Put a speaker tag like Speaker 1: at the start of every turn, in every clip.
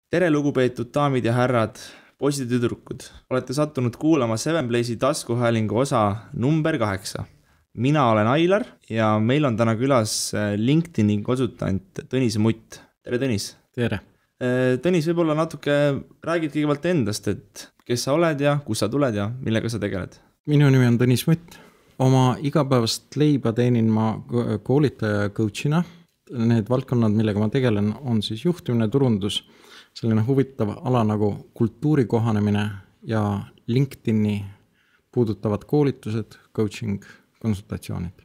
Speaker 1: Tere lugupeetud daamid ja härrad, poisid ja tüdrukud. Olete sattunud kuulama Seven Playsi taskuhäälingu osa number 8. Mina olen Ailar ja meil on täna külas LinkedIni konsultant Tõnis Mutt. Tere Tõnis.
Speaker 2: Tere.
Speaker 1: Tõnis, võib-olla natuke räägid kõigepealt endast, et kes sa oled ja kus sa tuled ja millega sa tegeled?
Speaker 2: Minu nimi on Tõnis Mutt. Oma igapäevast leiba teenin ma koolitaja ja coachina. Need valdkonnad, millega ma tegelen, on siis juhtimine, turundus, selline huvitav ala nagu kultuuri kohanemine ja LinkedIni puudutavad koolitused, coaching, konsultatsioonid.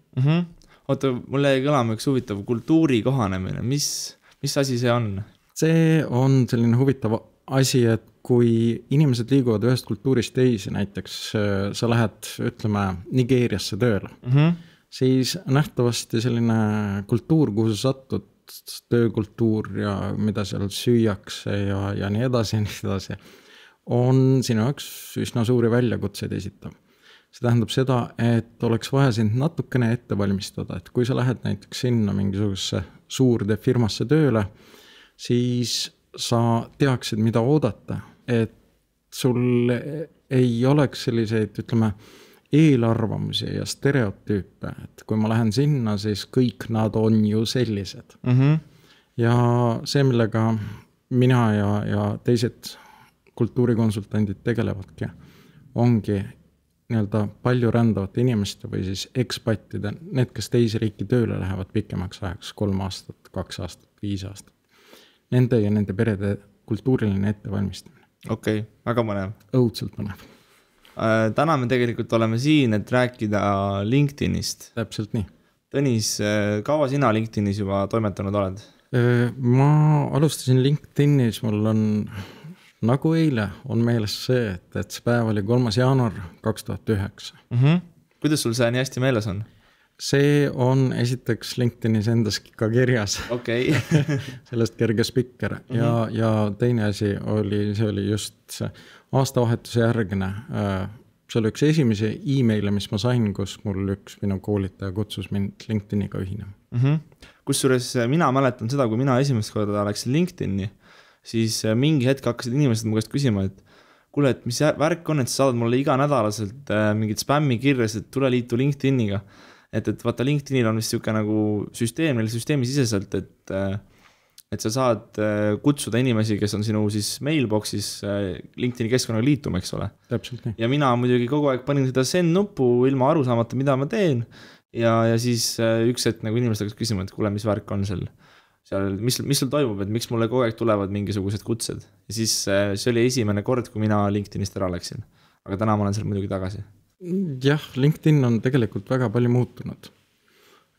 Speaker 1: Oota, mulle jäi kõlama üks huvitav kultuuri kohanemine. Mis asi see on?
Speaker 2: See on selline huvitav asi, et kui inimesed liiguvad ühest kultuurist teise, näiteks sa lähed, ütleme, Nigeeriasse tööle, siis nähtavasti selline kultuur, kuhu sa satud, töökultuur ja mida seal süüakse ja nii edasi, on sinu jaoks üsna suuri väljakutseid esitav. See tähendab seda, et oleks vaja sind natukene ette valmistada, et kui sa lähed näiteks sinna mingisugusesse suurde firmasse tööle, siis sa teaksid, mida oodata, et sul ei oleks selliseid, ütleme, eelarvamusi ja stereotüüpe, et kui ma lähen sinna, siis kõik nad on ju sellised. Ja see, millega mina ja teised kultuurikonsultandid tegelevadki, ongi nii-öelda palju rändavate inimeste või siis ekspatide, need, kes teise riiki tööle lähevad pikemaks ajaks, 3 aastat, 2 aastat, 5 aastat. Nende ja nende perede kultuuriline ettevalmistamine.
Speaker 1: Okei, väga mõnev.
Speaker 2: Õudselt mõnev.
Speaker 1: Täna me tegelikult oleme siin, et rääkida LinkedInist.
Speaker 2: Täpselt nii.
Speaker 1: Tõnis, kaua sina LinkedInis juba toimetanud oled?
Speaker 2: Ma alustasin LinkedInis, mul on nagu eile on meeles see, et see päev oli 3. jaanuar 2009.
Speaker 1: Kuidas sul see nii hästi meeles on?
Speaker 2: See on esiteks LinkedInis endaski ka kirjas.
Speaker 1: Okei.
Speaker 2: Sellest kerge spikker. Ja teine asi oli, see oli just see aastavahetuse järgne. See oli üks esimese e-maile, mis ma sain, kus mul üks minu koolitaja kutsus mind LinkedIniga ühinema.
Speaker 1: Kusjuures mina mäletan seda, kui mina esimest korda läksin LinkedIni, siis mingi hetk hakkasid inimesed mu käest küsima, et kuule, et mis värk on, et sa saadad mulle iga nädalaselt mingid spämmi kirjas, et tule liitu LinkedIniga. Et vaata LinkedInil on vist siuke nagu süsteemi siseselt, et sa saad kutsuda inimesi, kes on sinu siis mailboxis LinkedIni keskkonnaga liituma, eks ole.
Speaker 2: Täpselt nii.
Speaker 1: Ja mina muidugi kogu aeg panin seda send nuppu ilma aru saamata, mida ma teen. Ja siis üks hetk nagu inimesed hakkas küsima, et kuule, mis värk on seal, mis sul toimub, et miks mulle kogu aeg tulevad mingisugused kutsed. Ja siis see oli esimene kord, kui mina LinkedInist ära läksin. Aga täna ma olen seal muidugi tagasi.
Speaker 2: Jah, LinkedIn on tegelikult väga palju muutunud.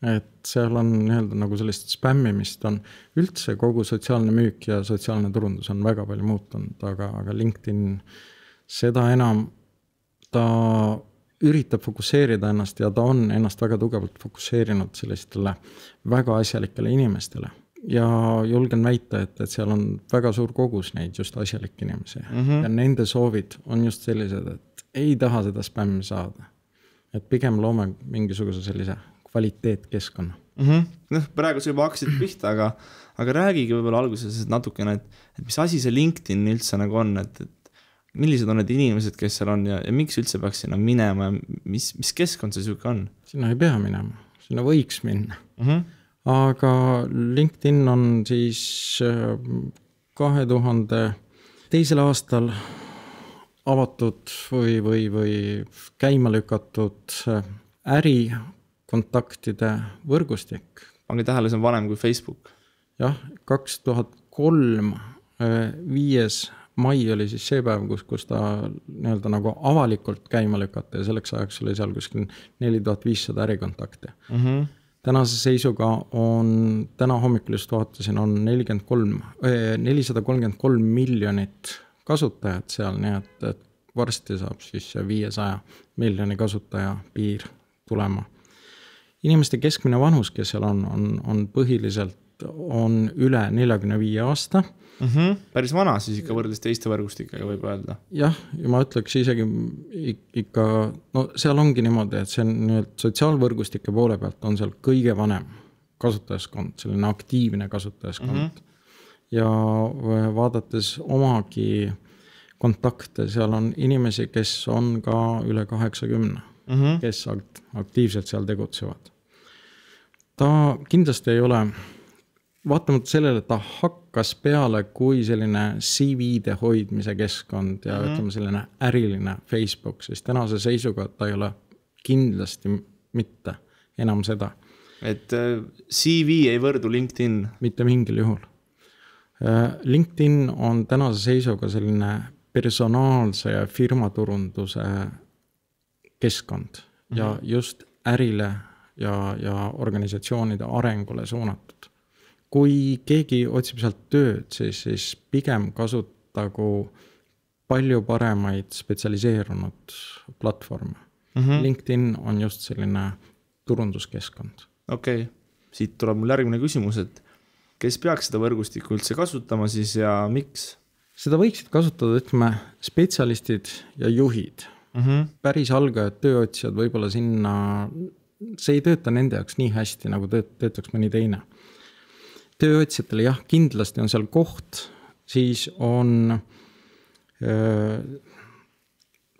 Speaker 2: Et seal on nii-öelda nagu sellist spämmimist on üldse kogu sotsiaalne müük ja sotsiaalne turundus on väga palju muutunud, aga LinkedIn seda enam ta üritab fokusseerida ennast ja ta on ennast väga tugevalt fokusseerinud sellistele väga asjalikele inimestele. Ja julgen väita, et seal on väga suur kogus neid just asjalikke inimesi. Ja nende soovid on just sellised, et ei taha seda spämmi saada. Et pigem loome mingisuguse sellise kvaliteetkeskkonna.
Speaker 1: Praegu sa juba hakkasid pihta, aga räägigi võib-olla alguses natukene, et mis asi see LinkedIn üldse nagu on, et millised on need inimesed, kes seal on ja miks üldse peaks sinna minema ja mis keskkond see siuke on?
Speaker 2: Sinna ei pea minema, sinna võiks minna. Aga LinkedIn on siis 2002. aastal avatud või käima lükatud ärikontaktide võrgustik.
Speaker 1: Pange tähele, see on vanem kui Facebook.
Speaker 2: Jah, 2003 5. mai oli siis see päev, kus ta nii-öelda nagu avalikult käima lükata ja selleks ajaks oli seal kuskil 4500 ärikontakte. Tänase seisuga on, täna hommikul just vaatasin, on 433 miljonit kasutajad seal, nii et varsti saab siis 500 miljoni kasutaja piir tulema. Inimeste keskmine vanus, kes seal on põhiliselt on üle 45 aasta.
Speaker 1: Päris vana siis ikka võrdes teiste võrgustikega võib öelda.
Speaker 2: Jah, ja ma ütleks isegi ikka, no seal ongi niimoodi, et see on sotsiaalvõrgustike poole pealt on seal kõige vanem kasutajaskond, selline aktiivne kasutajaskond. ja vaadates omagi kontakte, seal on inimesi, kes on ka üle 80, kes aktiivselt seal tegutsevad. Ta kindlasti ei ole, vaatamata sellele, et ta hakkas peale kui selline CV-de hoidmise keskkond ja ütleme selline äriline Facebook, siis tänase seisuga ta ei ole kindlasti mitte enam seda.
Speaker 1: Et CV ei võrdu LinkedIn?
Speaker 2: Mitte mingil juhul. LinkedIn on tänase seisuga selline personaalse ja firmaturunduse keskkond ja just ärile ja organisatsioonide arengule suunatud. Kui keegi otsib sealt tööd, siis pigem kasutagu palju paremaid spetsialiseerunud platvorme. LinkedIn on just selline turunduskeskkond.
Speaker 1: Okei, siit tuleb mul järgmine küsimus, et kes peaks seda võrgustikku üldse kasutama siis ja miks?
Speaker 2: Seda võiksid kasutada, ütleme, spetsialistid ja juhid. Päris algajad tööotsijad võib-olla sinna, see ei tööta nende jaoks nii hästi, nagu töötaks mõni teine. Tööotsijatele jah, kindlasti on seal koht, siis on,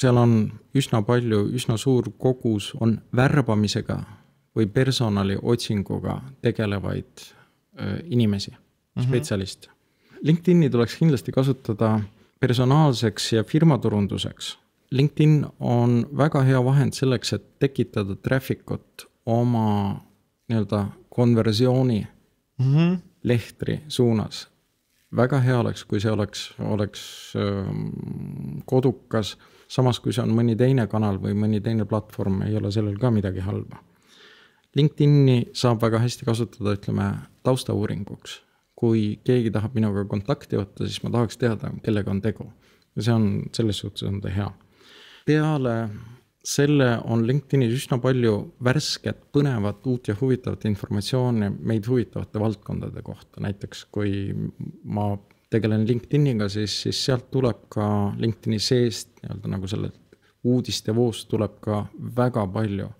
Speaker 2: seal on üsna palju, üsna suur kogus on värbamisega või personali otsinguga tegelevaid inimesi, spetsialiste. LinkedIni tuleks kindlasti kasutada personaalseks ja firmaturunduseks. LinkedIn on väga hea vahend selleks, et tekitada trafficut oma nii-öelda konversiooni lehtri suunas. Väga hea oleks, kui see oleks kodukas, samas kui see on mõni teine kanal või mõni teine platvorm, ei ole sellel ka midagi halba. LinkedIni saab väga hästi kasutada, ütleme, taustauuringuks. Kui keegi tahab minuga kontakti võtta, siis ma tahaks teada, kellega on tegu. Ja see on, selles suhtes on ta hea. Peale selle on LinkedInis üsna palju värsket, põnevat, uut ja huvitavat informatsiooni meid huvitavate valdkondade kohta. Näiteks, kui ma tegelen LinkedIniga, siis sealt tuleb ka LinkedIni seest, nagu selle uudiste voost tuleb ka väga palju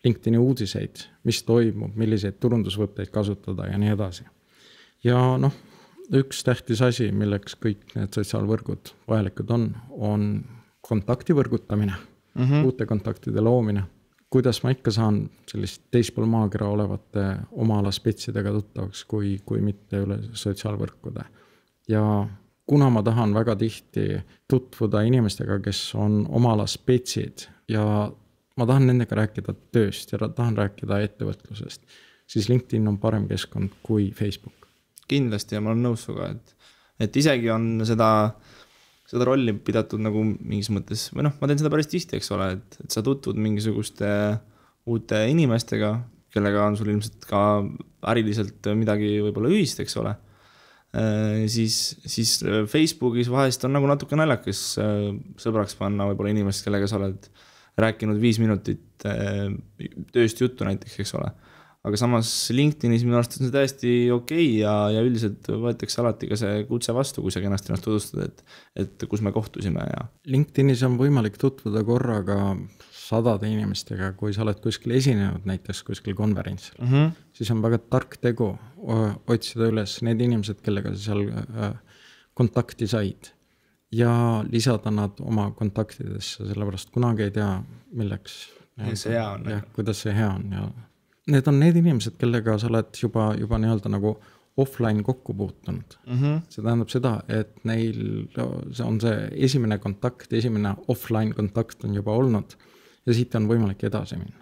Speaker 2: LinkedIni uudiseid, mis toimub, milliseid turundusvõtteid kasutada ja nii edasi. Ja üks tähtis asi, milleks kõik need sotsiaalvõrgud vajalikud on kontakti võrgutamine, uute kontaktide loomine. Kuidas ma ikka saan sellist teispool maakera olevate oma ala spetsidega tuttavaks, kui mitte üle sotsiaalvõrkude. Ja kuna ma tahan väga tihti tutvuda inimestega, kes on oma ala spetsid ja ma tahan nendega rääkida tööst ja tahan rääkida ettevõtlusest, siis LinkedIn on parem keskkond kui Facebook.
Speaker 1: Kindlasti ja ma olen nõus suga, et isegi on seda rolli pidatud nagu mingis mõttes, või ma teen seda päris tihti, eks ole, et sa tutvud mingisuguste uute inimestega, kellega on sul ilmselt ka äriliselt midagi võib-olla ühist, eks ole. Siis Facebookis vahest on nagu natuke naljakas sõbraks panna võib-olla inimest, kellega sa oled rääkinud 5 minutit tööst juttu näiteks, eks ole. Aga samas LinkedInis minu arust on see täiesti okei ja üldiselt võetakse alati ka see kutse vastu, kui sa kenasti ennast tutvustad, et kus me kohtusime. Ja.
Speaker 2: LinkedInis on võimalik tutvuda korraga 100 inimestega, kui sa oled kuskil esinenud, näiteks kuskil konverentsil. Siis on väga tark tegu otsida üles need inimesed, kellega sa seal kontakti said ja lisada nad oma kontaktidesse, sellepärast kunagi ei tea, milleks.
Speaker 1: See hea on.
Speaker 2: Ja, kuidas see hea on. Ja need on need inimesed, kellega sa oled juba nii-öelda nagu offline kokku puutunud. See tähendab seda, et neil on see esimene kontakt, esimene offline kontakt on juba olnud ja siit on võimalik edasi minna.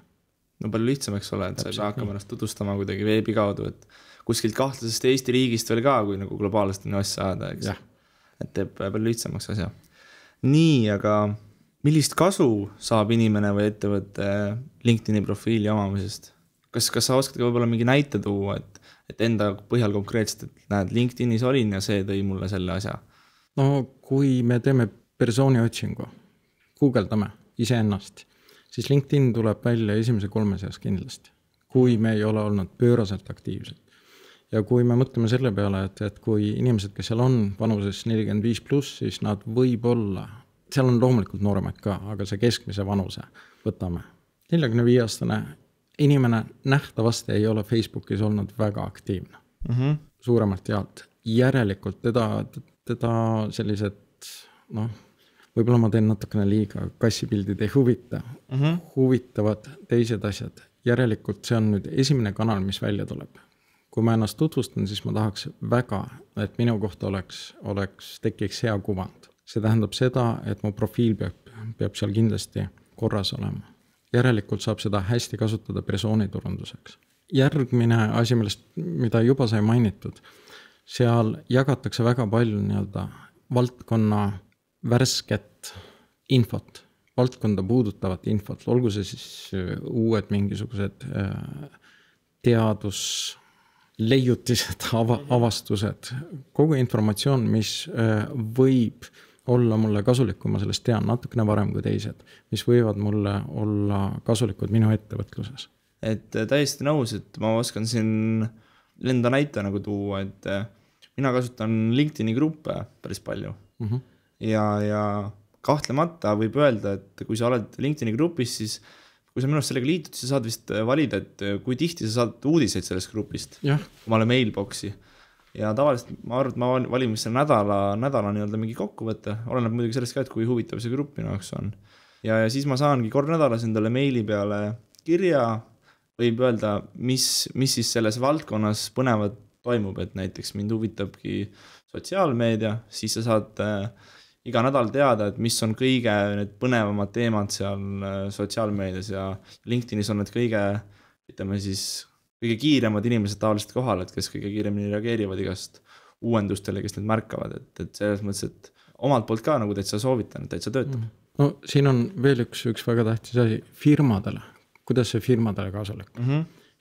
Speaker 1: No palju lihtsam, eks ole, et sa ei pea hakkama ennast tutvustama kuidagi veebi kaudu, et kuskilt kahtlasest Eesti riigist veel ka, kui nagu globaalselt on asja ajada, eks. Et teeb palju lihtsamaks asja. Nii, aga millist kasu saab inimene või ettevõtte LinkedIni profiili omamisest? Kas sa oskad ka võib-olla mingi näite tuua, et enda põhjal konkreetselt, et näed, LinkedInis olin ja see tõi mulle selle asja?
Speaker 2: No kui me teeme persooni otsingu, guugeldame iseennast, siis LinkedIn tuleb välja esimese 3 seas kindlasti, kui me ei ole olnud pööraselt aktiivsed. Ja kui me mõtleme selle peale, et kui inimesed, kes seal on vanuses 45+, siis nad võib olla, seal on loomulikult nooremaid ka, aga see keskmise vanuse võtame. 45-aastane inimene nähtavasti ei ole Facebookis olnud väga aktiivne, suuremalt jaalt. järelikult teda sellised, noh, võib-olla ma teen natukene liiga, kassipildid ei huvita, huvitavad teised asjad. Järelikult see on nüüd esimene kanal, mis välja tuleb. Kui ma ennast tutvustan, siis ma tahaks väga, et minu kohta tekiks hea kuvand. See tähendab seda, et mu profiil peab seal kindlasti korras olema. Järelikult saab seda hästi kasutada persooniturunduseks. Järgmine asi, mida juba sai mainitud, seal jagatakse väga palju nii-öelda valdkonna värsket infot, valdkonda puudutavat infot, olgu see siis uued mingisugused teadusleiutised, avastused, kogu informatsioon, mis võib olla mulle kasulik, kui ma sellest tean natukene varem kui teised, mis võivad mulle olla kasulikud minu ettevõtluses.
Speaker 1: Et täiesti nõus, et ma oskan siin lenda näite nagu tuua, et mina kasutan LinkedIni gruppe päris palju. Ja kahtlemata võib öelda, et kui sa oled LinkedIni grupis, siis kui sa minust sellega liitud, siis saad vist valida, et kui tihti sa saad uudiseid sellest grupist, kui ma olen mailboxi. Ja tavaliselt ma arvan, et ma valin mis selle nädala nii-öelda mingi kokkuvõtte, oleneb muidugi sellest ka, et kui huvitav see grupp minu jaoks on. Ja siis ma saangi kord nädalas endale meili peale kirja, võib öelda, mis siis selles valdkonnas põnevat toimub, et näiteks mind huvitabki sotsiaalmeedia, siis sa saad iga nädal teada, et mis on kõige need põnevamad teemad seal sotsiaalmeedias ja LinkedInis on need kõige kiiremad inimesed tavaliselt kohal, et kes kõige kiiremini reageerivad igast uuendustele, kes need märkavad, et selles mõttes, et omalt poolt ka nagu täitsa soovitan, et täitsa töötab.
Speaker 2: No siin on veel üks väga tähtis asi, firmadele. Kuidas see firmadele kasulik?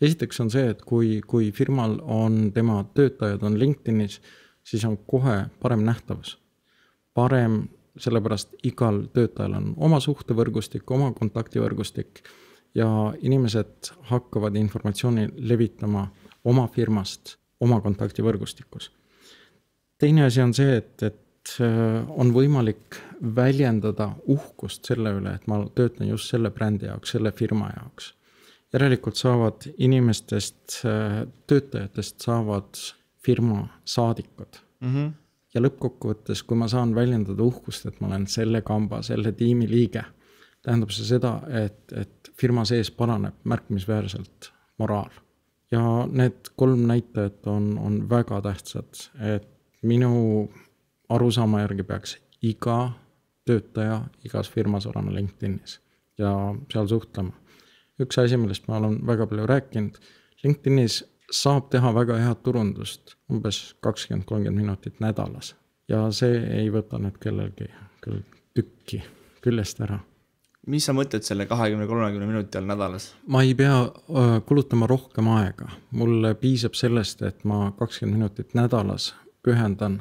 Speaker 2: Esiteks on see, et kui firmal on tema töötajad on LinkedInis, siis on kohe parem nähtavus. Parem sellepärast igal töötajal on oma suhtevõrgustik, oma kontaktivõrgustik ja inimesed hakkavad informatsiooni levitama oma firmast, oma kontaktivõrgustikus. Teine asi on see, et on võimalik väljendada uhkust selle üle, et ma töötan just selle brändi jaoks, selle firma jaoks. Järelikult saavad inimestest, töötajatest saavad firma saadikud. Ja lõppkokkuvõttes, kui ma saan väljendada uhkust, et ma olen selle kamba, selle tiimi liige, tähendab see seda, et firma sees paraneb märkimisväärselt moraal. Ja need 3 näitajat on väga tähtsad, et minu arusaama järgi peaks iga töötaja igas firmas olema LinkedInis ja seal suhtlema. Üks asi, millest ma olen väga palju rääkinud, LinkedInis saab teha väga head turundust, umbes 20-30 minutit nädalas ja see ei võta nüüd kellelgi küll tükki küljest ära.
Speaker 1: Mis sa mõtled selle 20-30 minuti all nädalas?
Speaker 2: Ma ei pea kulutama rohkem aega. Mulle piisab sellest, et ma 20 minutit nädalas pühendan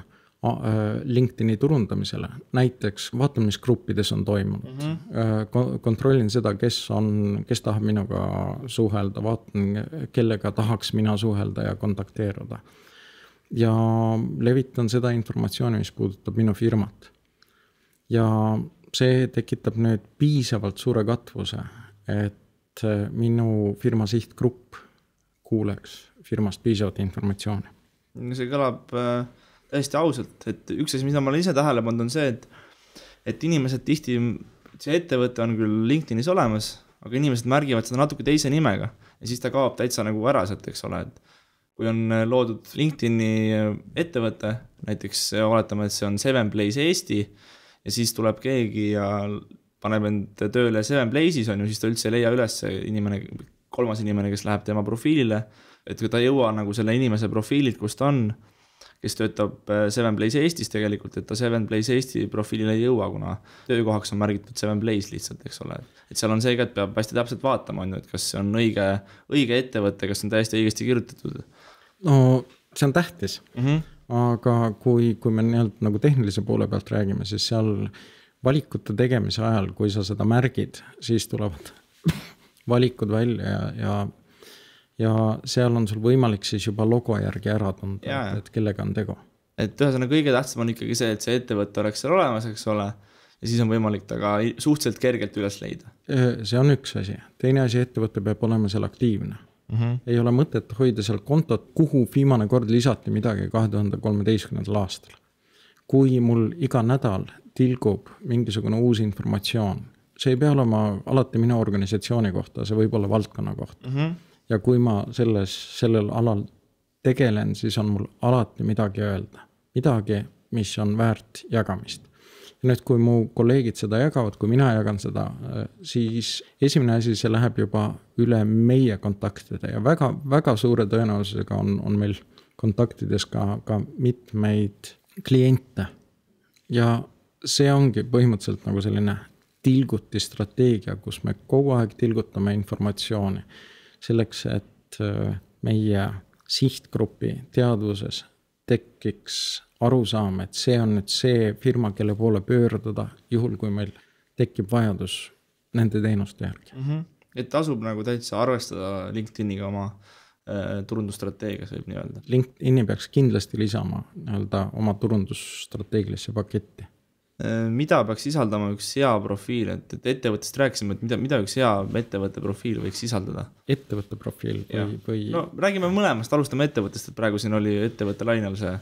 Speaker 2: LinkedIni turundamisele. Näiteks vaatan, mis gruppides on toimunud. Kontrollin seda, kes tahab minuga suhelda, vaatan, kellega tahaks mina suhelda ja kontakteeruda. Ja levitan seda informatsiooni, mis puudutab minu firmat. Ja see tekitab nüüd piisavalt suure katvuse, et minu firma sihtgrupp kuuleks firmast piisavat informatsiooni.
Speaker 1: See kõlab täiesti ausalt, et üks asi, mida ma olen ise tähele pannud, on see, et inimesed tihti, see ettevõte on küll LinkedInis olemas, aga inimesed märgivad seda natuke teise nimega ja siis ta kaob täitsa nagu ära sealt, eks ole, et kui on loodud LinkedIni ettevõte, näiteks oletame, et see on 7Place Eesti ja siis tuleb keegi ja paneb end tööle 7Place'is on ju, siis ta üldse ei leia üles inimene, 3. inimene, kes läheb tema profiilile, et kui ta ei jõua nagu selle inimese profiililt, kus ta on, kes töötab 7Place Eestis tegelikult, et ta 7Place Eesti profiilile ei jõua, kuna töökohaks on märgitud 7Place lihtsalt, eks ole. Et seal on see ka, et peab hästi täpselt vaatama, et kas see on õige ettevõte, kas on täiesti õigesti kirjutatud.
Speaker 2: No see on tähtis, aga kui me nagu tehnilise poole pealt räägime, siis seal valikute tegemise ajal, kui sa seda märgid, siis tulevad valikud välja ja seal on sul võimalik siis juba logo järgi ära tunda, et kellega on tegu. Et
Speaker 1: ühesõnaga kõige tähtsam on ikkagi see, et see ettevõte oleks seal olemas, eks ole, ja siis on võimalik ta ka suhteliselt kergelt üles leida.
Speaker 2: See on üks asi. Teine asi, ettevõte peab olema seal aktiivne. Ei ole mõtet hoida seal kontot, kuhu viimane kord lisati midagi 2013. aastal. Kui mul iga nädal tilgub mingisugune uus informatsioon, see ei pea olema alati minu organisatsiooni kohta, see võib olla valdkonna kohta. Ja kui ma sellel alal tegelen, siis on mul alati midagi öelda. Midagi, mis on väärt jagamist. Ja nüüd, kui mu kolleegid seda jagavad, kui mina jagan seda, siis esimene asi, see läheb juba üle meie kontaktide ja väga, väga suure tõenäosusega on meil kontaktides ka mitmeid kliente. Ja see ongi põhimõtteliselt nagu selline tilguti strateegia, kus me kogu aeg tilgutame informatsiooni selleks, et meie sihtgrupi teadvuses tekiks arusaam, et see on nüüd see firma, kelle poole pöörduda, juhul kui meil tekib vajadus nende teenuste järgi.
Speaker 1: Et tasub nagu täitsa arvestada LinkedIniga oma turundusstrateegias, võib nii öelda.
Speaker 2: LinkedIni peaks kindlasti lisama oma turundusstrateegilisse paketti.
Speaker 1: Mida peaks sisaldama üks hea profiil, et ettevõttest rääkisime, et mida üks hea ettevõtte profiil võiks sisaldada?
Speaker 2: Ettevõtte profiil või...
Speaker 1: No, räägime mõlemast, alustame ettevõttest, et praegu siin oli ettevõtte lainel see.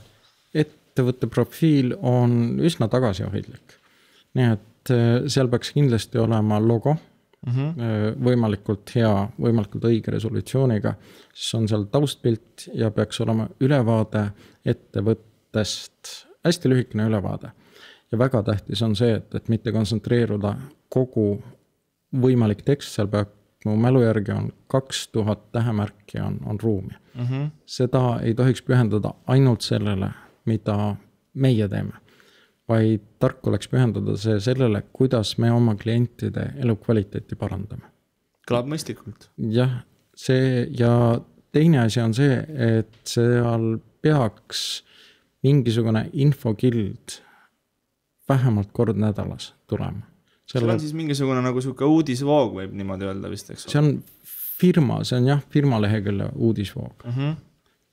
Speaker 2: Ettevõtte profiil on üsna tagasihoidlik. Nii et seal peaks kindlasti olema logo, võimalikult hea, võimalikult õige resolutsiooniga, siis on seal taustpilt ja peaks olema ülevaade ettevõttest, hästi lühikene ülevaade. Ja väga tähtis on see, et mitte kontsentreeruda kogu võimalik tekst, seal peab mu mälu järgi on 2000 tähemärki on ruumi. Seda ei tohiks pühendada ainult sellele, mida meie teeme, vaid tark oleks pühendada see sellele, kuidas me oma klientide elukvaliteeti parandame.
Speaker 1: Kõlab mõistlikult.
Speaker 2: Jah, ja teine asi on see, et seal peaks mingisugune infokild vähemalt kord nädalas tulema.
Speaker 1: See on siis mingisugune nagu siuke uudisvoog võib niimoodi öelda vist, eks?
Speaker 2: See on firma, see on firma lehekülje uudisvoog.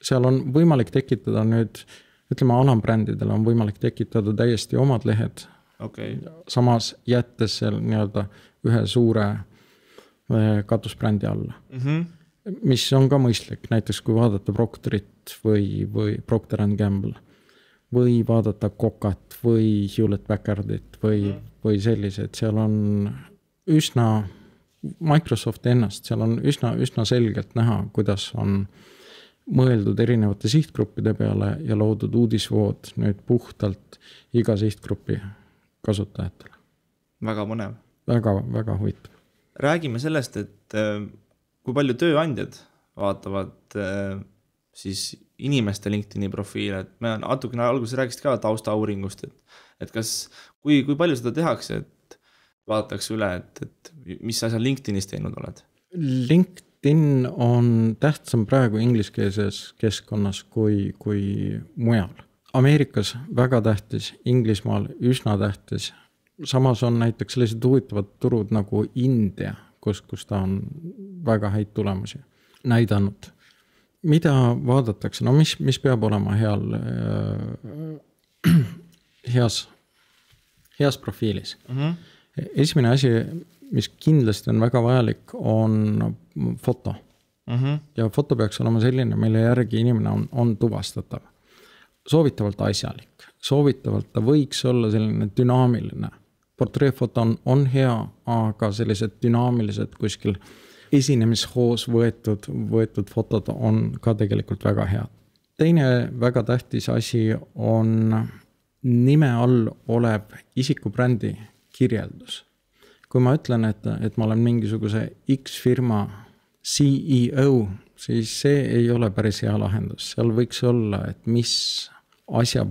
Speaker 2: Seal on võimalik tekitada nüüd, ütleme alambrändidele on võimalik tekitada täiesti omad lehed. Samas jättes seal ühe suure katusbrändi alla. Mis on ka mõistlik, näiteks kui vaadata Proctorit või Procter & Gamble või vaadata Cocat või Hewlett-Packardit või sellised, seal on üsna Microsoft ennast, seal on üsna selgelt näha, kuidas on mõeldud erinevate sihtgruppide peale ja loodud uudisvood nüüd puhtalt iga sihtgrupi kasutajatele.
Speaker 1: Väga mõnev.
Speaker 2: Väga huvitav.
Speaker 1: Räägime sellest, et kui palju tööandjad vaatavad siis inimeste LinkedIni profiile, et me natukene alguses rääkisid ka taustauuringust, et kui palju seda tehakse, et vaadatakse üle, et mis asja LinkedInis teinud oled?
Speaker 2: LinkedIn on tähtsam praegu ingliskeelses keskkonnas kui mujal. Ameerikas väga tähtis, Inglismaal üsna tähtis. Samas on näiteks sellised huvitavad turud nagu India, kus ta on väga häid tulemusi näidanud. Mida vaadatakse? No mis peab olema heas profiilis? Esimene asi, mis kindlasti on väga vajalik, on foto. Ja foto peaks olema selline, mille järgi inimene on tuvastatav. Soovitavalt asjalik. Soovitavalt ta võiks olla selline dünaamiline. Portreefoto on hea, aga sellised dünaamilised kuskil esinemishoos võetud fotod on ka tegelikult väga head. Teine väga tähtis asi on nime all olev isikubrändi kirjeldus. Kui ma ütlen, et ma olen mingisuguse X firma CEO, siis see ei ole päris hea lahendus. Seal võiks olla, et mis asja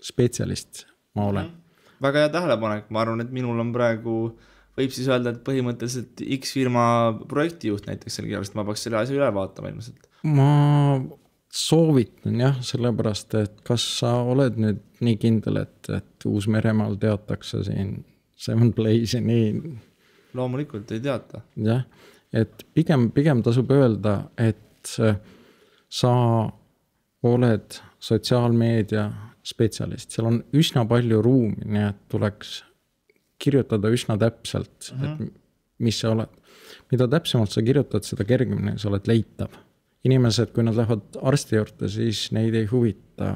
Speaker 2: spetsialist ma olen.
Speaker 1: Väga hea tähelepanek, ma arvan, et minul on praegu võib siis öelda, et põhimõtteliselt X firma projektijuht näiteks selle kirjast, ma peaks selle asja üle vaatama ilmselt.
Speaker 2: Ma soovitan sellepärast, et kas sa oled nüüd nii kindel, et Uus-Meremaal teatakse siin Seven Blaze'i nii?
Speaker 1: Loomulikult ei teata.
Speaker 2: Jah, et pigem tasub öelda, et sa oled sotsiaalmeedia spetsialist. Seal on üsna palju ruumi, nii et tuleks kirjutada üsna täpselt, et mis sa oled. Mida täpsemalt sa kirjutad, seda kergemini sa oled leitav. Inimesed, kui nad lähevad arsti juurde, siis neid ei huvita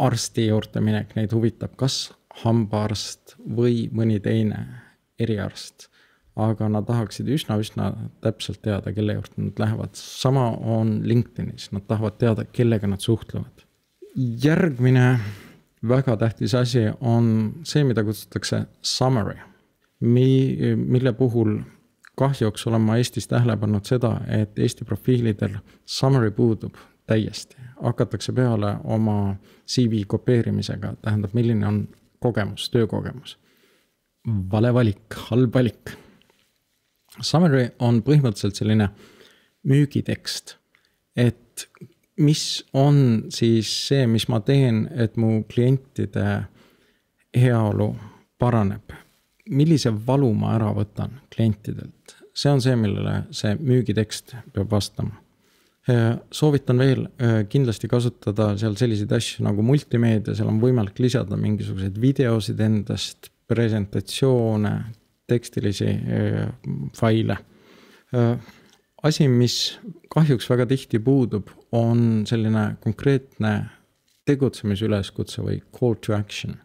Speaker 2: arsti juurde minek, neid huvitab kas hambaarst või mõni teine eriarst. Aga nad tahaksid üsna täpselt teada, kelle juurde nad lähevad. Sama on LinkedInis, nad tahavad teada, kellega nad suhtlevad. Järgmine väga tähtis asi on see, mida kutsutakse summary, mille puhul kahjuks olen ma Eestis tähele pannud seda, et Eesti profiilidel summary puudub täiesti. Hakatakse peale oma CV kopeerimisega, tähendab, milline on kogemus, töökogemus. Vale valik, halb valik. Summary on põhimõtteliselt selline müügitekst, et mis on siis see, mis ma teen, et mu klientide heaolu paraneb. Millise valu ma ära võtan klientidelt? See on see, millele see müügitekst peab vastama. Soovitan veel kindlasti kasutada seal selliseid asju nagu multimeedia, seal on võimalik lisada mingisuguseid videosid endast, presentatsioone, tekstilisi faile. Asi, mis kahjuks väga tihti puudub, on selline konkreetne tegutsemisüleskutse või call to action.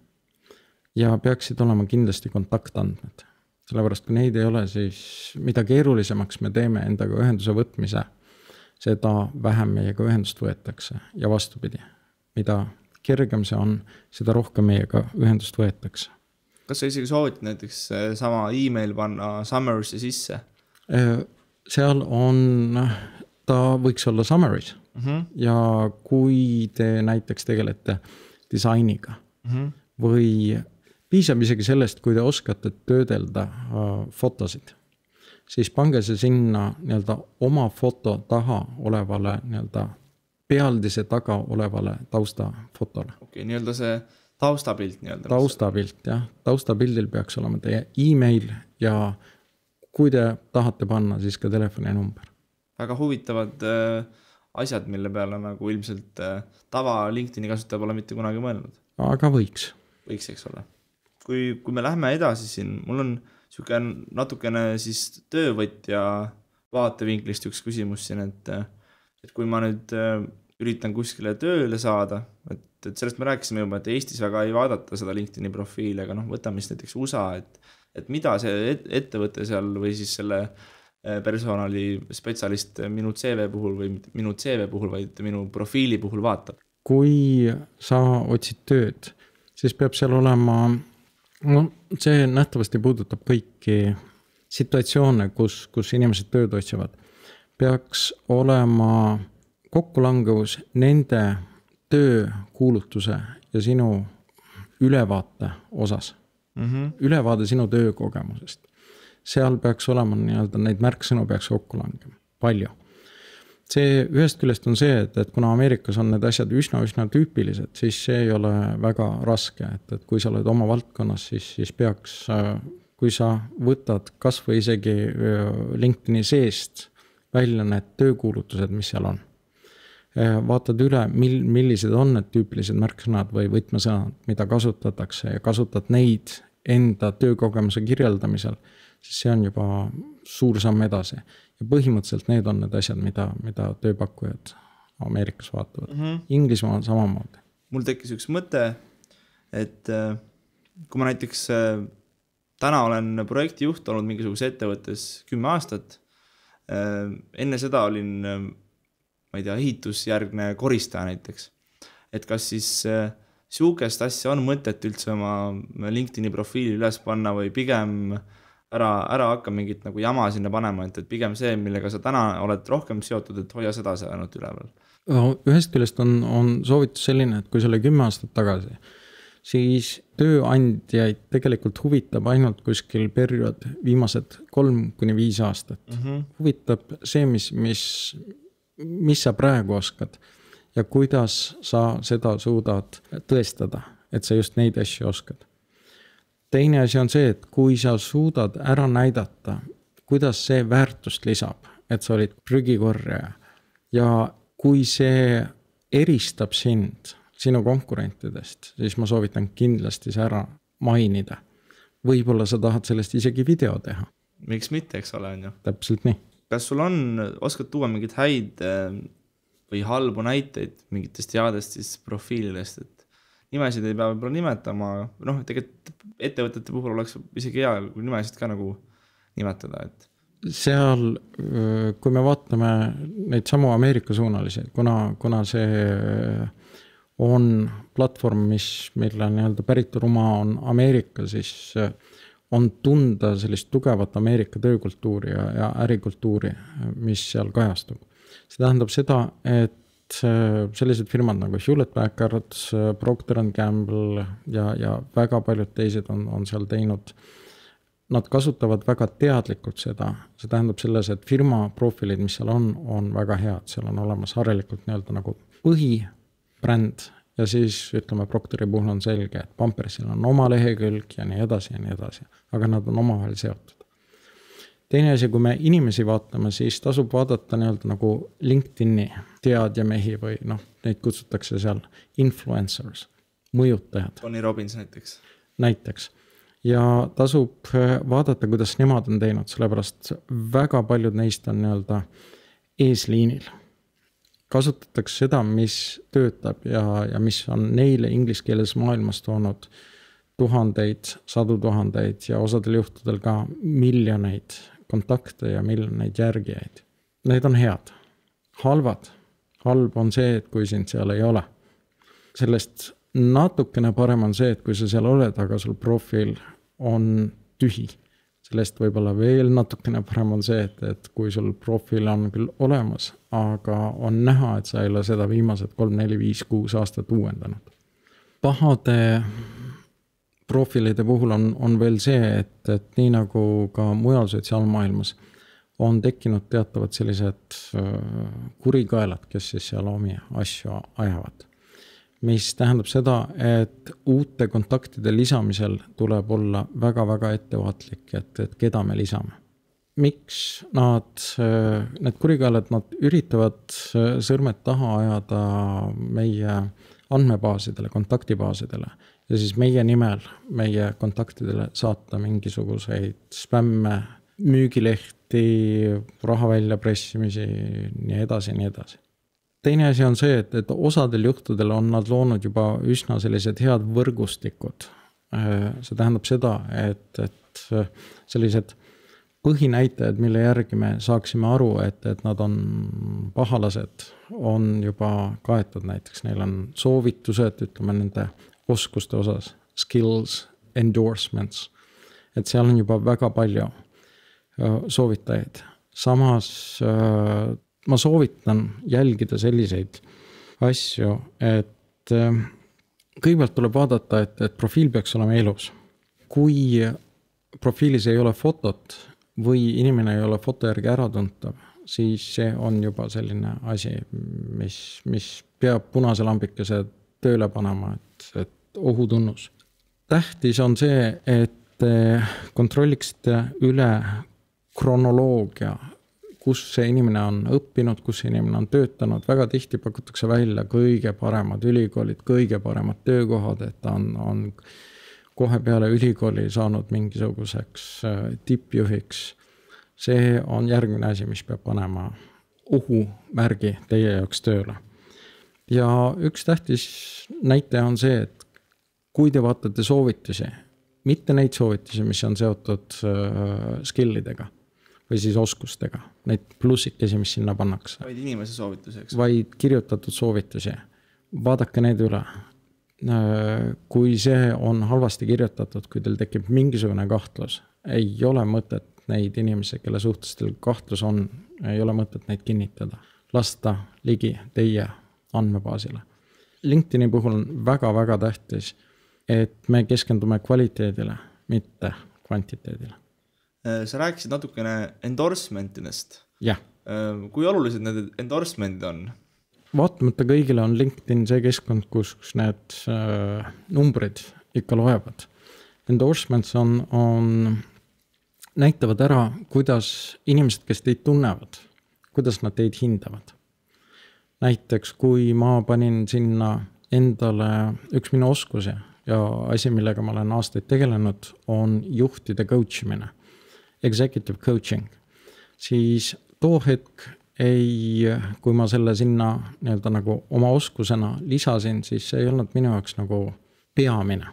Speaker 2: Ja peaksid olema kindlasti kontaktandmed. Sellepärast, kui neid ei ole, siis mida keerulisemaks me teeme endaga ühenduse võtmise, seda vähem meiega ühendust võetakse ja vastupidi. Mida kergem see on, seda rohkem meiega ühendust võetakse.
Speaker 1: Kas sa isegi soovitad näiteks sama email panna summary'sse sisse?
Speaker 2: Seal on, ta võiks olla summary's ja kui te näiteks tegelete disainiga või piisab isegi sellest, kui te oskate töödelda fotosid, siis pange see sinna nii-öelda oma foto taha olevale nii-öelda pealdise taga olevale taustafotole.
Speaker 1: Okei, nii-öelda see taustapilt nii-öelda.
Speaker 2: Taustapilt, jah. Taustapildil peaks olema teie email ja kui te tahate panna, siis ka telefoninumber.
Speaker 1: Väga huvitavad asjad, mille peale nagu ilmselt tava LinkedIni kasutaja pole mitte kunagi mõelnud.
Speaker 2: Aga võiks.
Speaker 1: Võiks, eks ole. Kui me lähme edasi siin, mul on natukene siis töövõtja vaatevinklist üks küsimus siin, et kui ma nüüd üritan kuskile tööle saada, et sellest me rääkisime juba, et Eestis väga ei vaadata seda LinkedIni profiili, aga võtame siis näiteks USA, et mida see ettevõte seal või siis selle personali spetsialist minu CV puhul või minu CV puhul, vaid minu profiili puhul vaatab?
Speaker 2: Kui sa otsid tööd, siis peab seal olema, see nähtavasti puudutab kõiki situatsioone, kus inimesed tööd otsivad. Peaks olema kokkulangevus nende töökuulutuse ja sinu ülevaate osas. Ülevaade sinu töökogemusest. Seal peaks olema nii-öelda neid märksõnu peaks kokku langema. Palju. See ühest küljest on see, et kuna Ameerikas on need asjad üsna tüüpilised, siis see ei ole väga raske, et kui sa oled oma valdkonnas, siis peaks, kui sa võtad kas või isegi LinkedIni seest välja need töökuulutused, mis seal on. Vaatad üle, millised on need tüüpilised märksõnad või võtmesõnad, mida kasutatakse ja kasutad neid enda töökogemuse kirjeldamisel, siis see on juba suur samm edasi. Ja põhimõtteliselt need on need asjad, mida tööpakkujad Ameerikas vaatavad. Inglismaal samamoodi.
Speaker 1: Mul tekkis üks mõte, et kui ma näiteks täna olen projektijuht olnud mingisuguse ettevõttes 10 aastat, enne seda olin, ma ei tea, ehitusjärgne koristaja näiteks. Et kas siis siukest asja on mõtet üldse oma LinkedIni profiili üles panna või pigem ära hakka mingit nagu jama sinna panema, et pigem see, millega sa täna oled rohkem seotud, et hoia seda ainult üleval.
Speaker 2: Ühest küljest on soovitus selline, et kui see oli 10 aastat tagasi, siis tööandjaid tegelikult huvitab ainult kuskil periood viimased 3-5 aastat. Huvitab see, mis sa praegu oskad ja kuidas sa seda suudad tõestada, et sa just neid asju oskad. Teine asi on see, et kui sa suudad ära näidata, kuidas see väärtust lisab, et sa olid prügikorjaja ja kui see eristab sinu konkurentidest, siis ma soovitan kindlasti see ära mainida. Võib-olla sa tahad sellest isegi video teha.
Speaker 1: miks mitte, eks ole, on ju.
Speaker 2: Täpselt nii.
Speaker 1: Kas sul oskad tuua mingid häid või halbu näiteid mingitest headest siis profiilidest, et nimesid ei pea võib-olla nimetama, tegelikult ettevõtete puhul oleks isegi hea, kui nimesid ka nagu nimetada, et
Speaker 2: seal, kui me vaatame neid samu Ameerika suunalisi, kuna see on platvorm, mille nii-öelda päritolumaa on Ameerika, siis on tunda sellist tugevat Ameerika töökultuuri ja ärikultuuri, mis seal kajastub. See tähendab seda, et sellised firmad nagu Hewlett-Packard, Procter & Gamble ja väga paljud teised on seal teinud. Nad kasutavad väga teadlikult seda. See tähendab selles, et firma profiilid, mis seal on väga head. Seal on olemas harilikult nii-öelda nagu põhibränd ja siis ütleme Procteri puhul on selge, et Pampersil on oma lehekülg ja nii edasi ja nii edasi. Aga nad on omavahel seotud. Teine asi, kui me inimesi vaatame, siis tasub vaadata nii-öelda nagu LinkedIni teadjamehi või neid kutsutakse seal influencers, mõjutajad.
Speaker 1: Tony Robbins näiteks.
Speaker 2: Näiteks. Ja tasub vaadata, kuidas nemad on teinud, sellepärast väga paljud neist on nii-öelda eesliinil. Kasutatakse seda, mis töötab ja mis on neile inglise keeles maailmas toonud tuhandeid, sadu tuhandeid ja osadel juhtudel ka miljoneid kontakte ja miljoneid järgijaid. Need on head. Halvad. Halb on see, et kui sind seal ei ole. Sellest natukene parem on see, et kui sa seal oled, aga sul profiil on tühi. Sellest võib-olla veel natukene parem on see, et kui sul profiil on küll olemas, aga on näha, et sa ei ole seda viimased 3, 4, 5, 6 aastat uuendanud. Pahade profiilide puhul on veel see, et nii nagu ka mujal sotsiaalmaailmas on tekkinud teatavad sellised kurikaelad, kes siis seal omi asju ajavad. Mis tähendab seda, et uute kontaktide lisamisel tuleb olla väga-väga ettevaatlik, et keda me lisame. Miks need kurikaelad, nad üritavad sõrmed taha ajada meie andmebaasidele, kontaktibaasidele ja siis meie nimel, meie kontaktidele saata mingisuguseid spämme, müügilehti, raha väljapressimisi, nii edasi, nii edasi. Teine asi on see, et osadel juhtudel on nad loonud juba üsna sellised head võrgustikud. See tähendab seda, et sellised põhinäitajad, mille järgi me saaksime aru, et nad on pahalased, on juba kaetud näiteks. Neil on soovitused, ütleme nende oskuste osas, skills, endorsements. Et seal on juba väga palju soovitajaid. Samas ma soovitan jälgida selliseid asju, et kõigepealt tuleb vaadata, et profiil peaks olema elus. Kui profiilis ei ole fotot või inimene ei ole foto järgi äratuntav, siis see on juba selline asi, mis peab punase lambikese tööle panema, et ohutunnus. Tähtis on see, et kontrolliksite üle kronoloogia, kus see inimene on õppinud, kus see inimene on töötanud. Väga tihti pakutakse välja kõige paremad ülikoolid, kõige paremad töökohad, et ta on kohe peale ülikooli saanud mingisuguseks tippjuhiks. See on järgmine asi, mis peab panema ohumärgi teie jaoks tööle. Ja üks tähtis näitaja on see, et kui te vaatate soovitusi, mitte neid soovitusi, mis on seotud skillidega, või siis oskustega, neid plussikesi, mis sinna pannakse.
Speaker 1: Vaid inimese soovitusi, eks?
Speaker 2: Vaid kirjutatud soovitusi. Vaadake need üle. Kui see on halvasti kirjutatud, kui teil tekib mingisugune kahtlus, ei ole mõtet neid inimesi, kelle suhtes teil kahtlus on, ei ole mõtet neid kinnitada. Lasta ligi teie andmebaasile. LinkedIni puhul on väga-väga tähtis, et me keskendume kvaliteedile, mitte kvantiteedile.
Speaker 1: Sa rääkisid natukene endorsementidest.
Speaker 2: Jah.
Speaker 1: Kui olulised need endorsementid on?
Speaker 2: Vaatamata kõigile on LinkedIn see keskkond, kus need numbrid ikka loevad. Endorsements näitavad ära, kuidas inimesed, kes teid tunnevad, kuidas nad teid hindavad. Näiteks, kui ma panin sinna endale üks minu oskusi ja asi, millega ma olen aastaid tegelenud, on juhtide coachimine. executive coaching, siis too hetk kui ma selle sinna nii-öelda nagu oma oskusena lisasin, siis see ei olnud minu jaoks nagu peamine.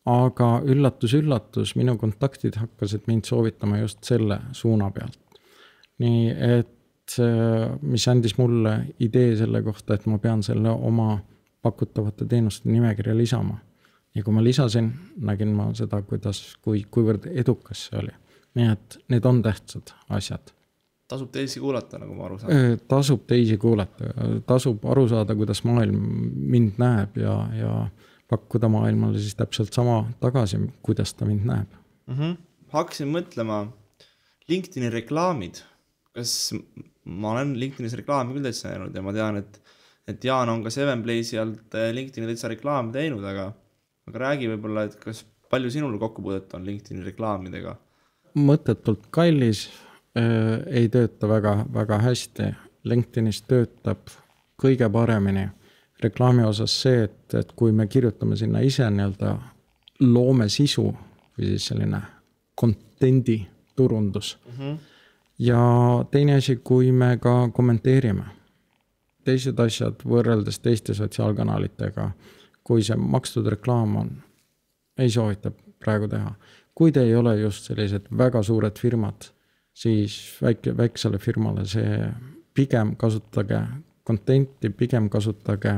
Speaker 2: Aga üllatus, minu kontaktid hakkasid mind soovitama just selle suuna pealt. Nii et mis andis mulle idee selle kohta, et ma pean selle oma pakutavate teenuste nimekirja lisama. Ja kui ma lisasin, nägin ma seda, kuivõrd edukas see oli. Nii et need on tähtsad asjad.
Speaker 1: Tasub teisi kuulata, nagu ma aru saan.
Speaker 2: Tasub teisi kuulata. Tasub aru saada, kuidas maailm mind näeb ja pakkuda maailmale siis täpselt sama tagasi, kuidas ta mind näeb.
Speaker 1: Hakkasin mõtlema LinkedIni reklaamid. Kas ma olen LinkedInis reklaami küll täitsa näinud ja ma tean, et Jaan on ka 7Blaze'i alt LinkedIni täitsa reklaami teinud, aga räägi võib-olla, et kas palju sinul kokkupuudet on LinkedIni reklaamidega?
Speaker 2: Mõttetult kallis, ei tööta väga, väga hästi. LinkedInis töötab kõige paremini reklaami osas see, et kui me kirjutame sinna ise nii-öelda loome sisu või siis selline contenti turundus. Ja teine asi, kui me ka kommenteerime. Teised asjad võrreldes teiste sotsiaalkanalitega, kui see makstud reklaam on, ei soovita praegu teha. Kui te ei ole just sellised väga suured firmad, siis väiksele firmale see pigem kasutage contenti, pigem kasutage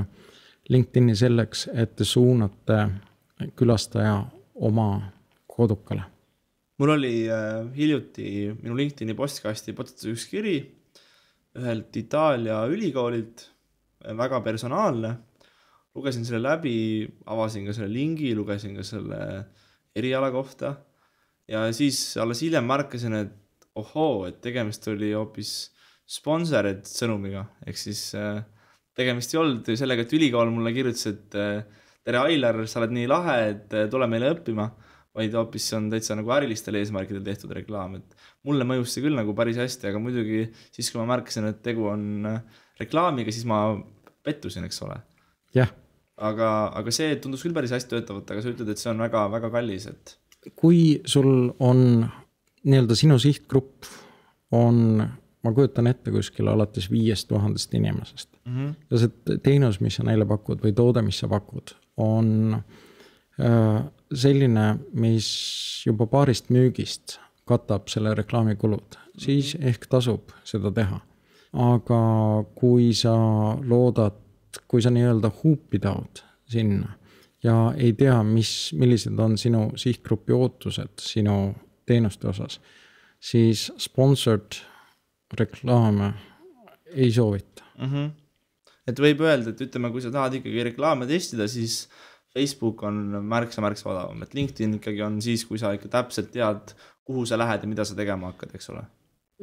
Speaker 2: LinkedIni selleks, et te suunate külastaja oma kodukale.
Speaker 1: Mul oli hiljuti minu LinkedIni postkasti potsitas üks kiri ühelt Itaalia ülikoolilt, väga personaalne. Lugesin selle läbi, avasin ka selle lingi, lugesin ka selle eriala kohta ja siis alles hiljem märkasin, et et tegemist oli hoopis sponsored sõnumiga, ehk siis tegemist ei olnud sellega, et ülikool mulle kirjutas, et tere Ailar, sa oled nii lahe, et tule meile õppima, vaid hoopis see on täitsa nagu ärilistel eesmärkidel tehtud reklaam, et mulle mõjus see küll nagu päris hästi, aga muidugi siis, kui ma märkasin, et tegu on reklaamiga, siis ma pettusin, eks ole.
Speaker 2: Jah.
Speaker 1: Aga see tundus küll päris hästi töötavat, aga sa ütled, et see on väga, väga kallis, et
Speaker 2: kui sul on nii-öelda sinu sihtgrupp on, ma kujutan ette kuskil alates 5000 inimesest. Ja see teenus, mis sa neile pakud või toode, mis sa pakud, on selline, mis juba paarist müügist katab selle reklaamikulud, siis ehk tasub seda teha. Aga kui sa loodad, kui sa nii-öelda huupi taod sinna ja ei tea, millised on sinu sihtgrupi ootused sinu teenuste osas, siis sponsored reklaame ei soovita.
Speaker 1: Et võib öelda, et ütleme, kui sa tahad ikkagi reklaame testida, siis Facebook on märksa odavam, et LinkedIn ikkagi on siis, kui sa ikka täpselt tead, kuhu sa lähed ja mida sa tegema hakkad, eks ole.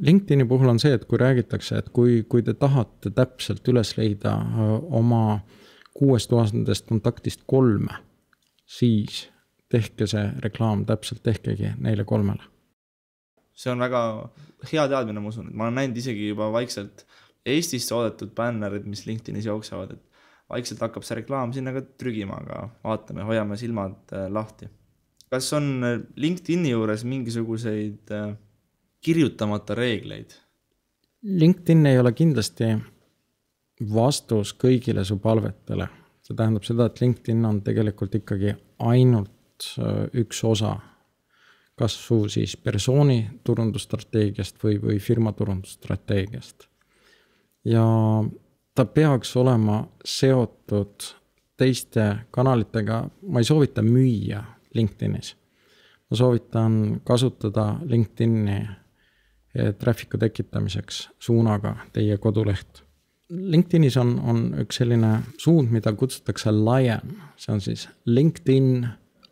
Speaker 2: LinkedIni puhul on see, et kui räägitakse, et kui te tahate täpselt üles leida oma 6000 kontaktist 3, siis tehke see reklaam täpselt, tehkegi neile 3.
Speaker 1: See on väga hea teadmine, ma usun, et ma olen näinud isegi juba vaikselt Eestis soodetud bännerid, mis LinkedInis jooksevad, et vaikselt hakkab see reklaam sinna ka trügima, aga vaatame, hoiame silmad lahti. Kas on LinkedIni juures mingisuguseid kirjutamata reegleid?
Speaker 2: LinkedIn ei ole kindlasti vastus kõigile su palvetele. See tähendab seda, et LinkedIn on tegelikult ikkagi ainult üks osa, kas su siis persooni turundusstrateegiast või firma turundusstrateegiast. Ja ta peaks olema seotud teiste kanalitega. Ma ei soovita müüa LinkedInis. Ma soovitan kasutada LinkedIni traffiku tekitamiseks suunaga teie koduleht. LinkedInis on üks selline suund, mida kutsutakse LION. See on siis LinkedIn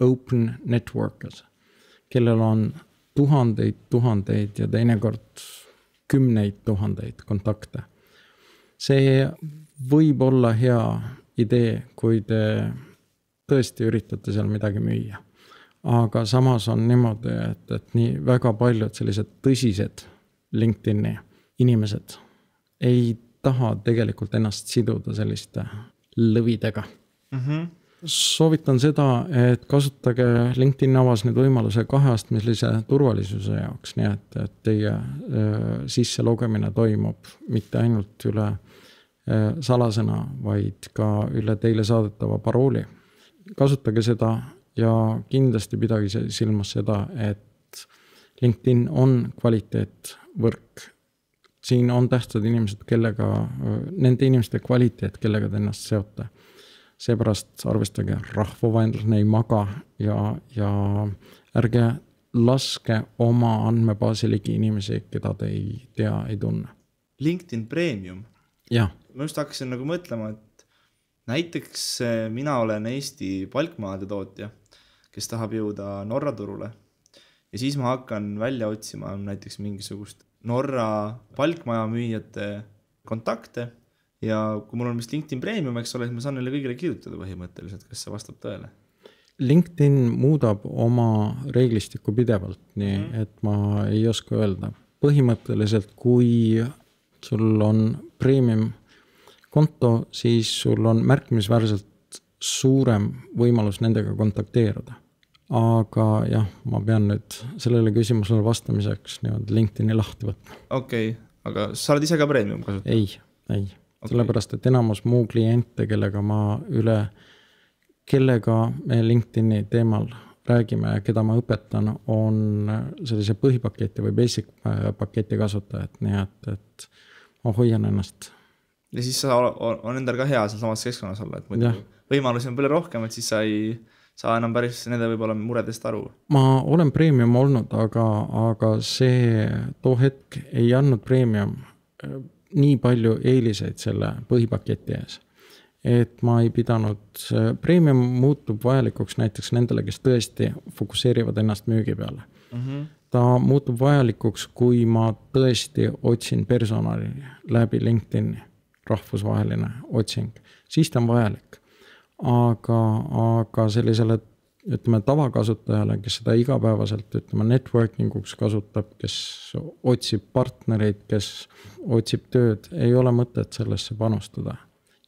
Speaker 2: Open Networkers, kellel on tuhandeid ja teinekord 10 000 kontakte. See võib olla hea idee, kui te tõesti üritate seal midagi müüa. Aga samas on niimoodi, et nii väga paljud sellised tõsised LinkedIni inimesed ei taha tegelikult ennast siduda selliste lõvidega. Soovitan seda, et kasutage LinkedIn avas nüüd võimaluse 2-astmelise turvalisuse jaoks, nii et teie sisselogemine toimub mitte ainult üle salasõna, vaid ka üle teile saadetava parooli. Kasutage seda ja kindlasti pidage silmas seda, et LinkedIn on kvaliteetvõrk. Siin on tähtsad inimesed, nende inimeste kvaliteet, kellega te ennast seote. Seepärast arvestage, rahvavaenlane ei maga ja ärge laske oma andmebaasi ligi inimesi, keda te ei tea, ei tunne.
Speaker 1: LinkedIn Premium.
Speaker 2: Ja.
Speaker 1: Ma just hakkasin nagu mõtlema, et näiteks mina olen Eesti palkmaade tootja, kes tahab jõuda Norra turule. Ja siis ma hakkan välja otsima näiteks mingisugust Norra palkmaja müüjate kontakte. Ja kui mul on vist LinkedIn Premium, eks ole, siis ma saan neile kõigile kirjutada põhimõtteliselt, kas see vastab tõele.
Speaker 2: LinkedIn muudab oma reeglistikku pidevalt, nii et ma ei oska öelda. Põhimõtteliselt, kui sul on Premium konto, siis sul on märkimisväärselt suurem võimalus nendega kontakteeruda. Aga jah, ma pean nüüd sellele küsimusele vastamiseks LinkedIni lahti võtma.
Speaker 1: Okei, aga sa oled ise ka Premium kasutada?
Speaker 2: Ei. Okay. Sellepärast, et enamus muu kliente, kellega me LinkedIni teemal räägime ja keda ma õpetan, on sellise põhipaketi või basic paketi kasutajad, nii et ma hoian ennast.
Speaker 1: Ja siis on endal ka hea seal samas keskkonnas olla, et võimalusi on palju rohkem, et siis sa ei saa enam päris nende võib-olla muredest aru.
Speaker 2: Ma olen Premium olnud, aga see too hetk ei andnud Premium nii palju eeliseid selle põhipaketi ees, et ma ei pidanud, Premium muutub vajalikuks näiteks nendele, kes tõesti fokusseerivad ennast müügi peale. Ta muutub vajalikuks, kui ma tõesti otsin personali läbi LinkedIni, rahvusvaheline otsing, siis ta on vajalik. Aga sellisele tavakasutajale, kes seda igapäevaselt networkinguks kasutab, kes otsib partnereid, kes otsib tööd, ei ole mõtet sellesse panustada.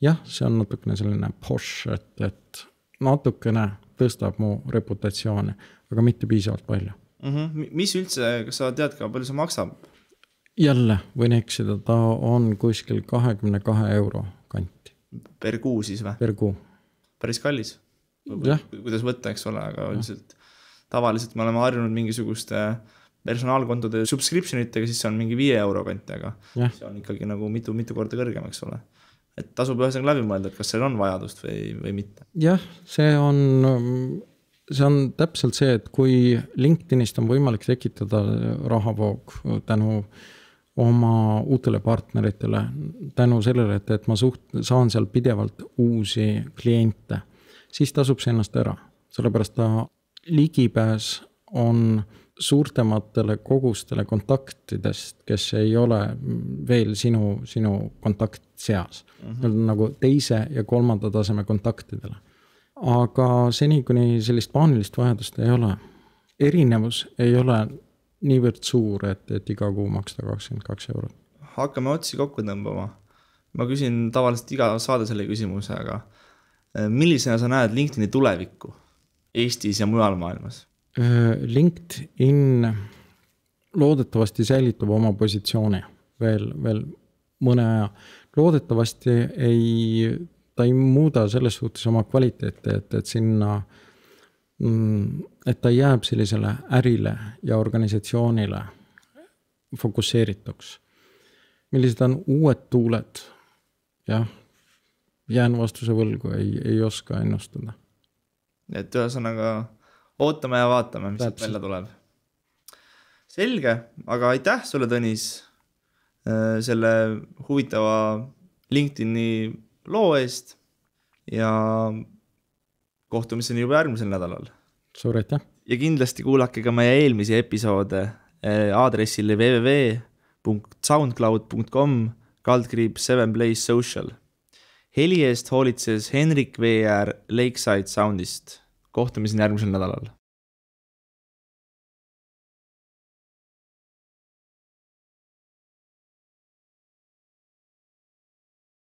Speaker 2: Jah, see on natukene selline posh, et natukene tõstab mu reputatsiooni, aga mitte piisavalt palju.
Speaker 1: Mis üldse, kas sa tead ka, palju see maksab?
Speaker 2: Jälle võin eksida, ta on kuskil 22 euro kanti.
Speaker 1: Per kuu siis või?
Speaker 2: Per kuu.
Speaker 1: Päris kallis.
Speaker 2: Jah.
Speaker 1: Kuidas võtta, eks ole, aga üldiselt tavaliselt me oleme harjunud mingisuguste personaalkontode subscriptionitega, siis see on mingi 5 euro kanti, aga see on ikkagi nagu mitu korda kõrgem, eks ole. Et tasub ühesõnaga läbi mõelda, et kas seal on vajadust või mitte.
Speaker 2: Jah, see on täpselt see, et kui LinkedInist on võimalik tekitada rahavoog tänu oma uutele partneritele, tänu sellele, et ma saan seal pidevalt uusi kliente, siis tasub see ennast ära. Sellepärast ta ligipääs on suurtematele kogustele kontaktidest, kes ei ole veel sinu kontakt seas. Nagu teise ja 3. taseme kontaktidele. Aga seni, kuni sellist paanilist vajadust ei ole, erinevus ei ole niivõrd suur, et iga kuu maksta 22 eurot.
Speaker 1: Hakkame otsi kokku tõmbama. Ma küsin tavaliselt iga saade selle küsimuse, aga millisena sa näed LinkedIni tulevikku Eestis ja mujal maailmas?
Speaker 2: LinkedIn loodetavasti säilitab oma positsiooni veel mõne aja. Loodetavasti ta ei muuda selles suhtes oma kvaliteete, et sinna, et ta jääb sellisele ärile ja organisatsioonile fokusseerituks. Millised on uued tuuled? Jah, jään vastuse võlgu, ei oska ennustada.
Speaker 1: Et ühesõnaga ootame ja vaatame, mis välja tuleb. Selge, aga aitäh sulle, Tõnis, selle huvitava LinkedIni loo eest ja kohtumiseni juba järgmisel nädalal.
Speaker 2: Suur aitäh!
Speaker 1: Ja kindlasti kuulake ka meie eelmisi episoode aadressile www.soundcloud.com/7playsocial. Heli eest hoolitses Henrik VR Lakeside Soundist. Kohtumiseni järgmisel nädalal.